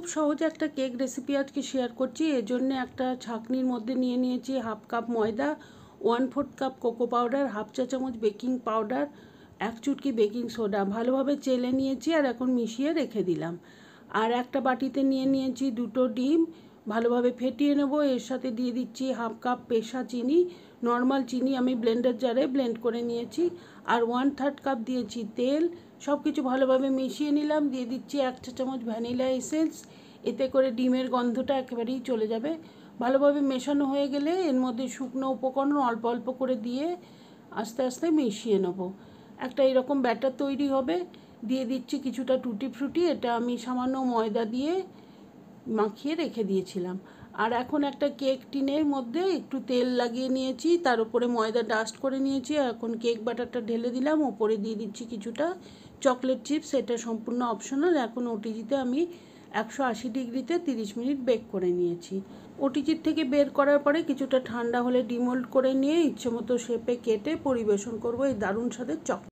খুব সহজে একটা কেক রেসিপি আজকে শেয়ার করছি। এর জন্য একটা ছাঁকনির মধ্যে নিয়ে নিয়েছি হাফ কাপ ময়দা, 1/4 কাপ কোকো পাউডার, হাফ চা চামচ বেকিং পাউডার, 1 চুটকি বেকিং সোডা। ভালোভাবে চেলে নিয়েছি আর এখন মিশিয়ে রেখে দিলাম। আর একটা বাটিতে নিয়ে নিয়েছি 2টো ডিম, ভালোভাবে ফেটিয়ে নেব। এর সাথে দিয়ে দিচ্ছি হাফ কাপ পেশা চিনি, নর্মাল চিনি আমি ব্লেন্ডার জারে ব্লেন্ড করে নিয়েছি। আর 1/3 কাপ দিয়েছি তেল। সব কিছু ভালোভাবে মিশিয়ে নিলাম। দিয়ে দিচ্ছি 1 চা চামচ ভ্যানিলা এসেন্স, এতে করে ডিমের গন্ধটা একেবারেই চলে যাবে। ভালোভাবে মেশানো হয়ে গেলে এর মধ্যে শুকনো উপকরণ অল্প অল্প করে দিয়ে আস্তে আস্তে মিশিয়ে নেব। একটা এরকম ব্যাটার তৈরি হবে। দিয়ে দিচ্ছি কিছুটা টুটি ফ্রুটি, এটা আমি সামান্য ময়দা দিয়ে মাখিয়ে রেখে দিয়েছিলাম। আর এখন একটা কেক টিনের মধ্যে একটু তেল লাগিয়ে নিয়েছি, তার উপরে ময়দা ডাস্ট করে নিয়েছি। এখন কেক ব্যাটারটা ঢেলে দিলাম, ওপরে দিয়ে দিচ্ছি কিছুটা চকলেট চিপস, এটা সম্পূর্ণ অপশনাল। এখন ওটিজিতে আমি 180 ডিগ্রিতে 30 মিনিট বেক করে নিয়েছি। ওটিজির থেকে বের করার পরে কিছুটা ঠান্ডা হলে ডিমোল্ড করে নিয়ে ইচ্ছে মতো শেপে কেটে পরিবেশন করব এই দারুণ স্বাদের চকলেট।